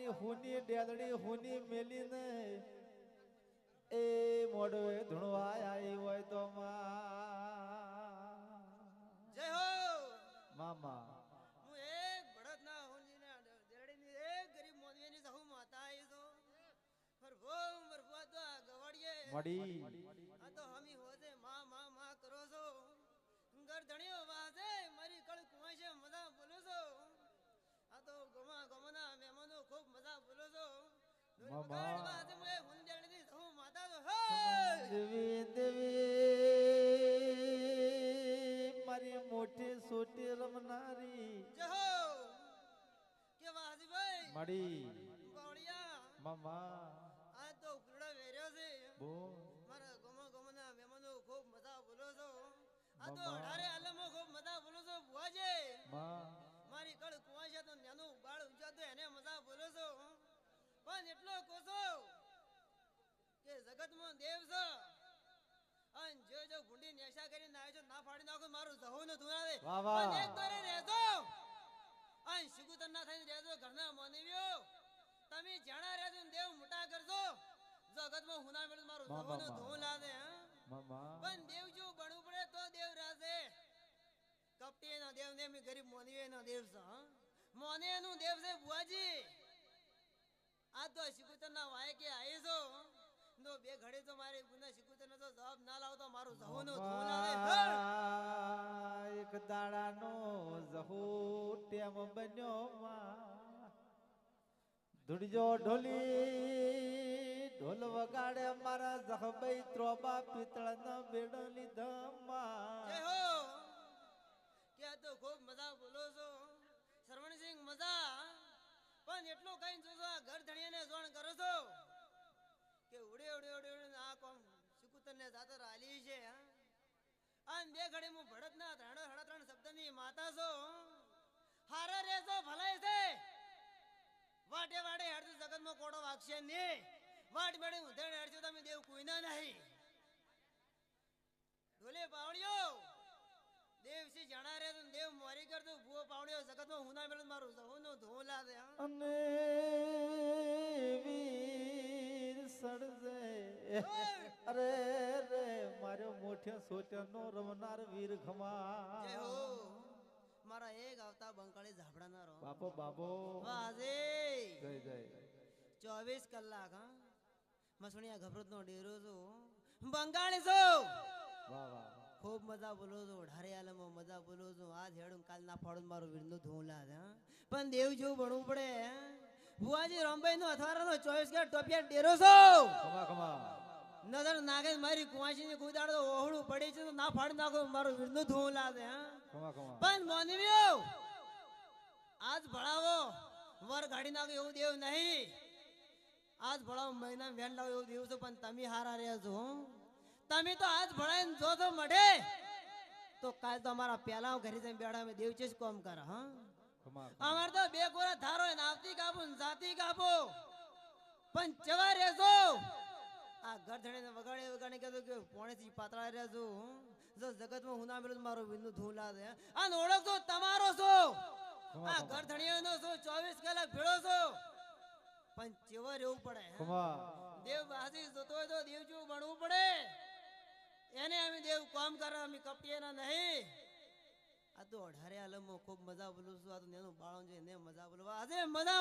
ની હુની ડેલડી હુની મેલીને એ મોડો ધૂણવા આવી હોય તો જય હો મામા હું એક બળદ ના હોની ને દેરડી ની એક ગરીબ મોદવી ની સહુ માતા આવી છો ફરફો તો આ ગવાડીએ મડી આ તો હમી હોજે માં કરો છો ઘર ધણીઓ વાજે મારી કળ કુવાશે મજા બોલો છો આ તો ગમના મહેમાનો ખૂબ મજા બોલો છો દેવી દેવી મારી મોટી સોટી રમનારી મડી મામા આ તો ઉકરડા વેર્યો છે બો મારા ગમના મહેમાનો ખૂબ મજા બોલો છો આ તો અઢારે આલમો ખૂબ મજા બોલો છો બુઆજે મારી કળ કુવાશે તો નેનું બાળ ઊંચા તો એને મજા બોલો છો પણ એટલો કોસો કે જગતમાં દેવ છે અન જો ગુંડી નેશા કરીને આવ્યો છો ના ફાડી નાખો મારું જહો ન ધુનાવે પણ એક તોરે રહેજો અન શિગુતર ના થઈને રહેજો ઘરના માનવીઓ તમે જાણા રહેજો દેવ મોટા કરજો જગતમાં હુના મેળ મારું જહો ન ધો લાવે પણ દેવ જો બણવું પડે તો દેવ રાસે કપટી નો દેવ ને મે ગરીબ મોનવી નો દેવ છે મોને નું દેવ છે બુઆજી આ તો શિકુતર ના વાય કે આઈ છો નો બે ઘડે તો મારે ગુના શિકુતર નો જવાબ ના લાવ તો મારું જહુ નો ધો લાવે એક દાડા નો જહુ ટેમ બન્યો માં ધુડજો ઢોલી ઢોલ વગાડે મારા જહબઈ ત્રોબા પિતળ ના બેડો લીધા માં જય હો કે તો ખૂબ મજા બોલો છો શરવણસિંહ મજા પણ એટલો કઈ જોજો આ ઘર ધણીયાને જોણ કરો છો કે ઉડે આ કોમ શિકુતર ને જાતર આલી છે આન બે ઘડે હું ભડત ના 3 શબ્દ ની માતા છો હારે રેજો ભલાઈ છે વાટે હેડજો જગત માં કોડો વાગશે ને વાટ મેડે ઉધેડ હેડજો તમે દેવ કોઈ ના નહીં ઢોલે પાવડિયો દેવસી જાણા રે તો દેવ મોરી કર તો ભૂવો પાવડિયો જગત માં હુના મેળ મારું સહુનો ધો લાવે અને વીર સડજે અરે રે મારો મોઠે સોટનો રમનાર વીર ખમા જય હો મારા એક આવતા બંકાળી ઝાપડા ના રો બાપો વાજે જય 24 કલાક મસણિયા ગભરત નો ડેરો છો બંગાળી છો વાહ ખૂબ મજા બોલો છો ઢારે આલમમાં મજા બોલો છો આજ હેડું કાલ ના ફાડું મારું વીરનું ધોલા છે પણ દેવ જેવું ભણવું પડે ભુવાજી રામભાઈ નો અથવારાનો 24 કે ટોપિયા ડેરો છો ખમા નજર નાગે મારી કુવાસી ની કુદાડ તો ઓહળું પડી છે તો ના ફાડી નાખો મારું વીરનું ધોલા છે પણ મોનવીઓ આજ ભણાવો વર ગાડી નાખો એવું દેવ નહીં આજ ભણાવો મહિના વેન લાવો એવું દેવ છો પણ તમે હારા રહ્યા છો તમે તો આજ ભણાઈને જો તો મળે તો કાલ તો અમારા પેલા ઘરે જઈને બેડા અમે દેવ ચેસ કોમ કરે અમાર તો બે કોરા ધારો ને આવતી કાપો ને જાતી કાપો પણ જવા રહેજો આ ઘર ધણે ને વગાડે કહેતો કે પોણે થી પાતળા રહેજો જો જગતમાં હુના મેલું મારો વિંદુ ધૂલા દે આ ઓળખતો તમારો છો આ ઘર ધણીનો છો 24 કલાક ભેળો છો પણ ચેવા રહેવું પડે દેવ બાજી જોતો હોય તો દેવ જેવું ભણવું પડે એને અમે દેવ કામ કરે અમે કપટીના નહીં આ તો અઢારે આલમમાં ખૂબ મજા બોલું છું આ તો નેનું બાળો છે ને મજા બોલવા આજે મજા